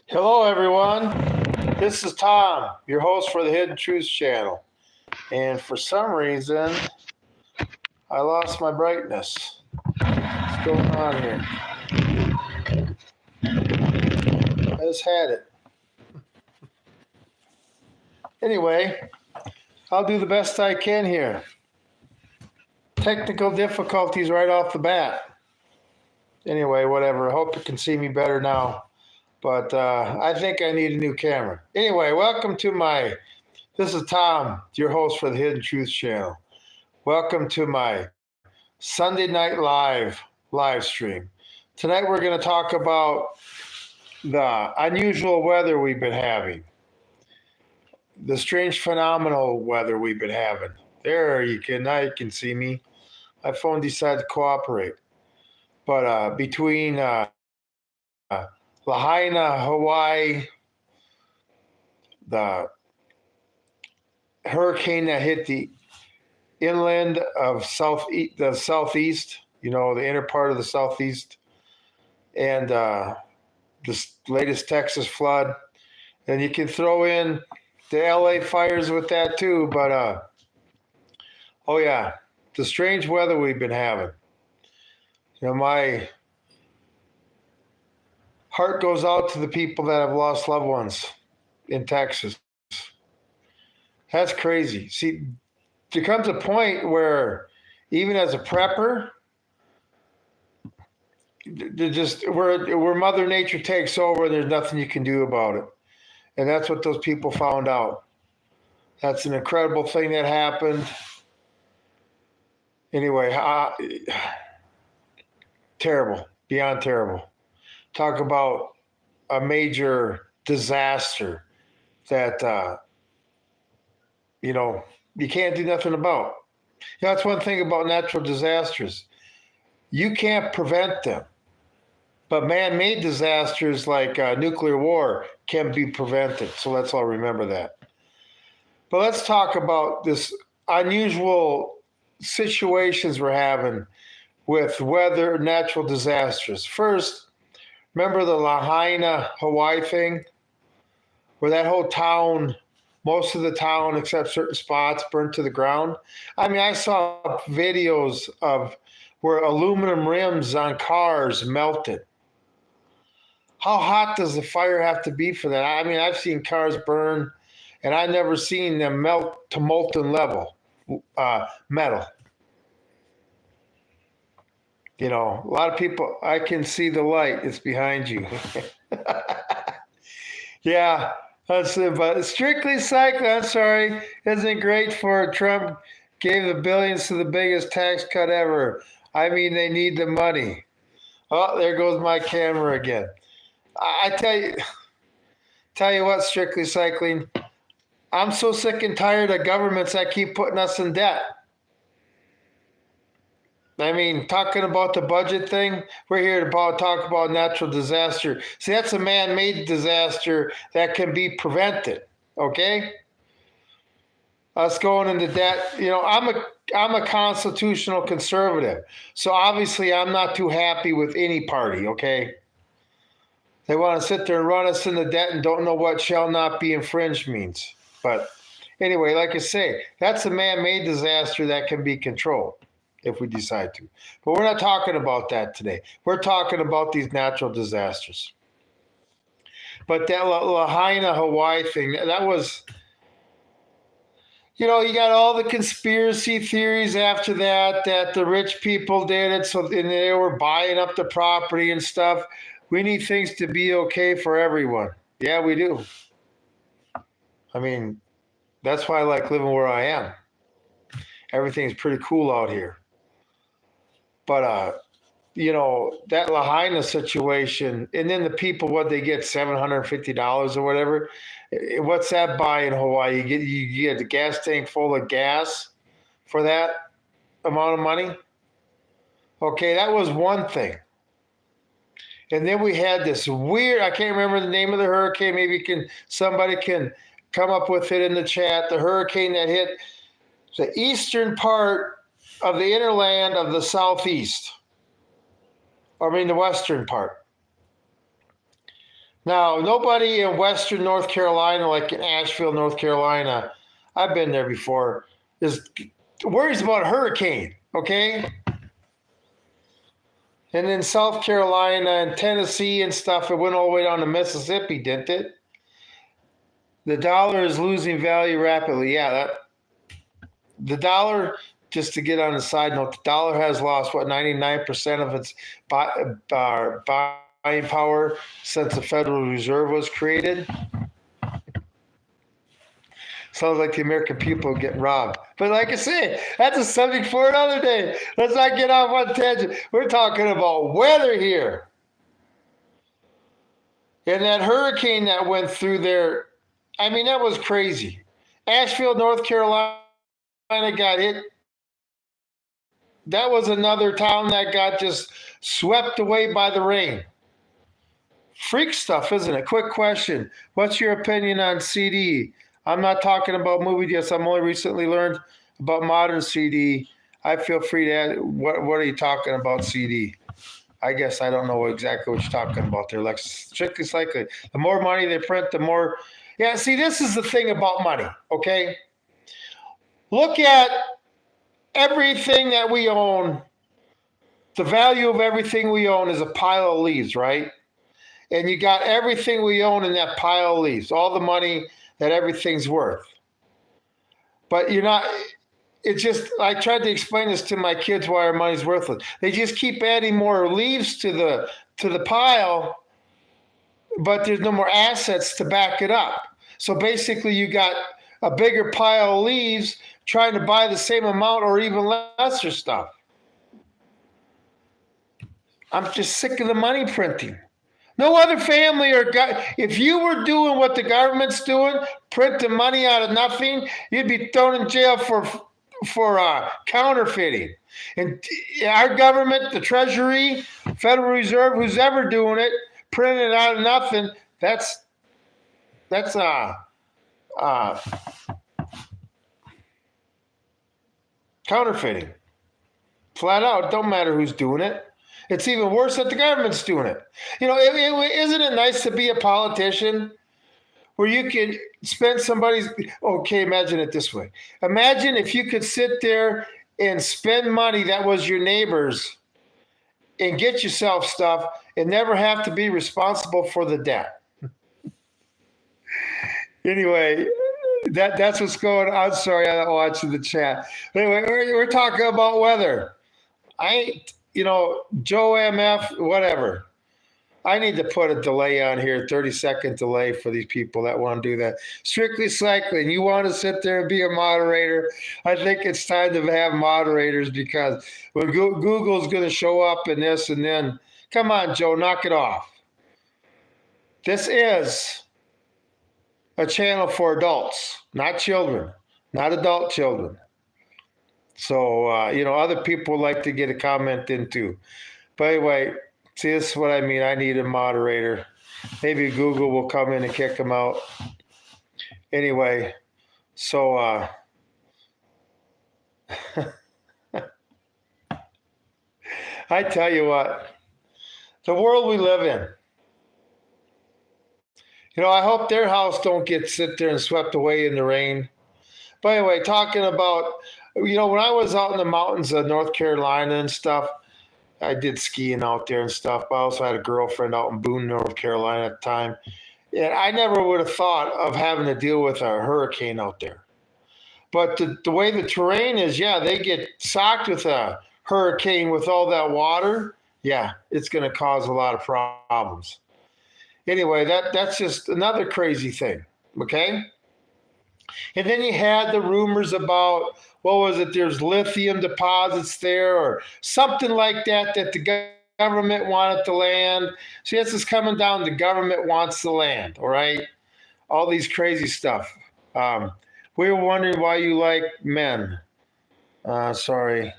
Hello, everyone. This is Tom, your host for the Hidden Truths channel. And for some reason, I lost my brightness. What's going on here? I just had it. Anyway, I'll do the best I can here. Technical difficulties right off the bat. Anyway, whatever. I hope you can see me better now. But I think I need a new camera. Anyway, this is Tom, your host for the Hidden Truths channel. Welcome to my Sunday Night live stream. Tonight we're going to talk about the unusual weather we've been having, the strange phenomenal weather we've been having. Now you can see me. My phone decided to cooperate. But between Lahaina, Hawaii, the hurricane that hit the inland of the southeast, the inner part of the southeast, and this latest Texas flood. And you can throw in the LA fires with that too. But oh yeah, the strange weather we've been having. My heart goes out to the people that have lost loved ones in Texas. That's crazy. See, there comes a point where even as a prepper, where Mother Nature takes over, there's nothing you can do about it. And that's what those people found out. That's an incredible thing that happened. Anyway, terrible, beyond terrible. Talk about a major disaster that, you can't do nothing about. That's one thing about natural disasters. You can't prevent them. But man-made disasters like nuclear war can be prevented. So let's all remember that. But let's talk about this unusual situations we're having with weather, natural disasters. First, remember the Lahaina, Hawaii thing? Where that whole town, most of the town except certain spots, burnt to the ground? I mean, I saw videos of where aluminum rims on cars melted. How hot does the fire have to be for that? I mean, I've seen cars burn, and I've never seen them melt to molten level metal. A lot of people, I can see the light. It's behind you. Yeah, that's it. But strictly cycling, I'm sorry, isn't great for Trump gave the billions to the biggest tax cut ever. I mean, they need the money. Oh, there goes my camera again. I tell you what, strictly cycling, I'm so sick and tired of governments that keep putting us in debt. I mean, talking about the budget thing, we're here to talk about natural disaster. See, that's a man-made disaster that can be prevented, okay? Us going into debt, I'm a constitutional conservative, so obviously I'm not too happy with any party, okay? They want to sit there and run us into debt and don't know what shall not be infringed means. But anyway, like I say, that's a man-made disaster that can be controlled if we decide to. But we're not talking about that today. We're talking about these natural disasters. But that Lahaina, Hawaii thing, that was, you got all the conspiracy theories after that the rich people did it, and they were buying up the property and stuff. We need things to be okay for everyone. Yeah, we do. I mean, that's why I like living where I am. Everything's pretty cool out here. But, that Lahaina situation, and then the people, what they get, $750 or whatever. What's that buy in Hawaii? You get a gas tank full of gas for that amount of money? Okay, that was one thing. And then we had this weird, I can't remember the name of the hurricane. Maybe somebody can come up with it in the chat. The hurricane that hit the eastern part of the innerland of the southeast. The western part. Now, nobody in Western North Carolina, like in Asheville, North Carolina, I've been there before, is worries about a hurricane, okay? And then South Carolina and Tennessee and stuff, it went all the way down to Mississippi, didn't it? The dollar is losing value rapidly. Yeah, the dollar, just to get on the side note, the dollar has lost, 99% of its buying power since the Federal Reserve was created. Sounds like the American people are getting robbed. But like I say, that's a subject for another day. Let's not get off on tangent. We're talking about weather here. And that hurricane that went through there, I mean, that was crazy. Asheville, North Carolina got hit. That was another town that got just swept away by the rain. Freak stuff, isn't it? Quick question. What's your opinion on CD? I'm not talking about movie deals. I'm only recently learned about modern CD. I feel free to add, what are you talking about, CD? I guess I don't know exactly what you're talking about there. Like, strictly cycling. The more money they print, the more. Yeah, see, this is the thing about money, okay? Look at everything that we own. The value of everything we own is a pile of leaves, right? And you got everything we own in that pile of leaves, all the money that everything's worth. But you're not, it's just, I tried to explain this to my kids why our money's worthless. They just keep adding more leaves to the pile, but there's no more assets to back it up. So basically you got a bigger pile of leaves trying to buy the same amount or even lesser stuff. I'm just sick of the money printing. No other family if you were doing what the government's doing, printing money out of nothing, you'd be thrown in jail for counterfeiting. And our government, the Treasury, Federal Reserve, who's ever doing it, printing it out of nothing, that's counterfeiting. Flat out, it don't matter who's doing it. It's even worse that the government's doing it. You know, isn't it nice to be a politician where you can spend somebody's, okay, imagine it this way. Imagine if you could sit there and spend money that was your neighbor's and get yourself stuff and never have to be responsible for the debt. Anyway, that's what's going on. I'm sorry, I'm not watching the chat. Anyway, we're talking about weather. Joe MF, whatever. I need to put a delay on here, 30-second delay for these people that want to do that. Strictly Cycling, you want to sit there and be a moderator? I think it's time to have moderators because when Google's going to show up in this and then, come on, Joe, knock it off. This is a channel for adults, not children, not adult children. So, other people like to get a comment in too. But anyway, see, this is what I mean. I need a moderator. Maybe Google will come in and kick them out. Anyway, so I tell you what, the world we live in. I hope their house don't sit there and swept away in the rain. But anyway, talking about, when I was out in the mountains of North Carolina and stuff, I did skiing out there and stuff. I also had a girlfriend out in Boone, North Carolina at the time. And I never would have thought of having to deal with a hurricane out there. But the way the terrain is, yeah, they get socked with a hurricane with all that water. Yeah, it's going to cause a lot of problems. Anyway, that's just another crazy thing, okay? And then you had the rumors about, there's lithium deposits there or something like that the government wanted the land. See, this is coming down, the government wants the land, all right? All these crazy stuff. We were wondering why you like men. Sorry,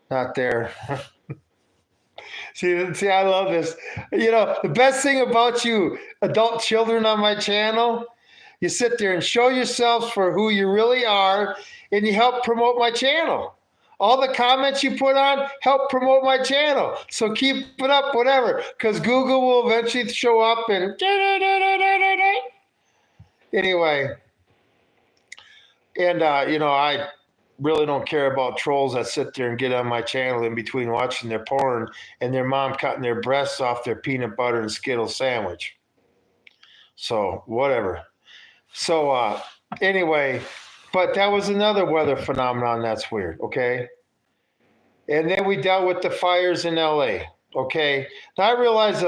not there. See, I love this. The best thing about you adult children on my channel, you sit there and show yourselves for who you really are, and you help promote my channel. All the comments you put on help promote my channel. So keep it up, whatever, because Google will eventually show up and anyway. And, I really don't care about trolls that sit there and get on my channel in between watching their porn and their mom cutting their breasts off their peanut butter and Skittles sandwich. So, whatever. So, anyway, but that was another weather phenomenon that's weird, okay? And then we dealt with the fires in LA, okay? Now I realize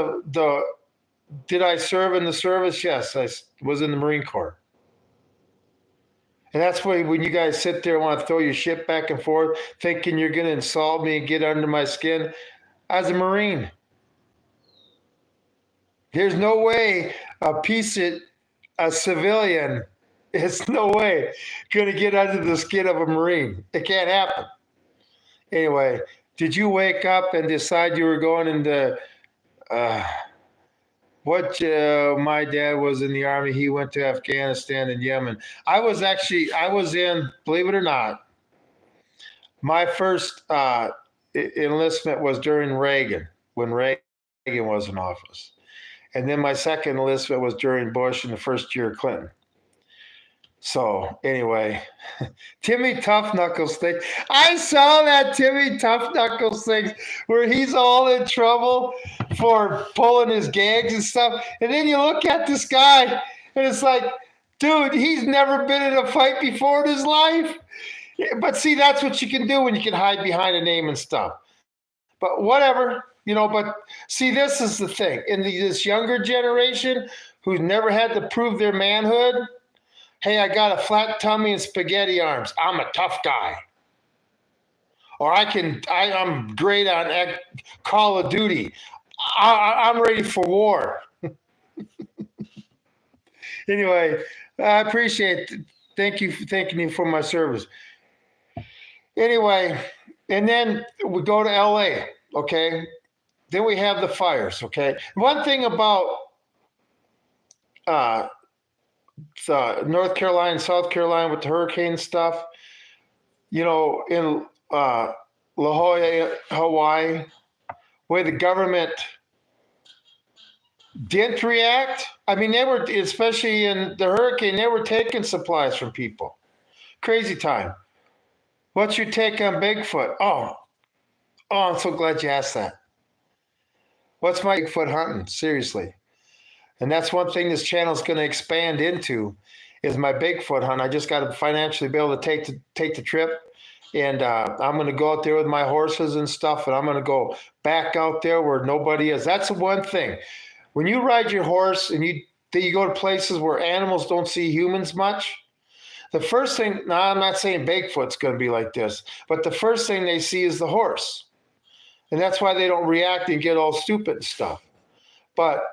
did I serve in the service? Yes, I was in the Marine Corps. And that's why when you guys sit there and want to throw your shit back and forth, thinking you're going to insult me and get under my skin, as a Marine, there's no way a civilian is no way going to get under the skin of a Marine. It can't happen. Anyway, did you wake up and decide you were going into my dad was in the Army. He went to Afghanistan and Yemen. I was in, believe it or not, my first enlistment was during Reagan, when Reagan was in office. And then my second enlistment was during Bush in the first year of Clinton. So anyway, Timmy Tough Knuckles thing. I saw that Timmy Tough Knuckles thing where he's all in trouble for pulling his gags and stuff. And then you look at this guy and it's like, dude, he's never been in a fight before in his life. But see, that's what you can do when you can hide behind a name and stuff. But whatever, but see, this is the thing. In this younger generation who's never had to prove their manhood, hey, I got a flat tummy and spaghetti arms. I'm a tough guy. Or I'm great on Call of Duty. I'm ready for war. Anyway, I appreciate it. Thank you for thanking me for my service. Anyway, and then we go to LA, okay? Then we have the fires, okay? One thing about North Carolina and South Carolina with the hurricane stuff, in La Jolla, Hawaii, where the government didn't react. I mean, they were, especially in the hurricane, they were taking supplies from people. Crazy time. What's your take on Bigfoot? Oh, I'm so glad you asked that. What's my Bigfoot hunting? Seriously. And that's one thing this channel is going to expand into is my Bigfoot hunt. I just got to financially be able to take the trip. And I'm going to go out there with my horses and stuff. And I'm going to go back out there where nobody is. That's the one thing. When you ride your horse and you go to places where animals don't see humans much, the first thing, now I'm not saying Bigfoot's going to be like this, but the first thing they see is the horse. And that's why they don't react and get all stupid and stuff. But,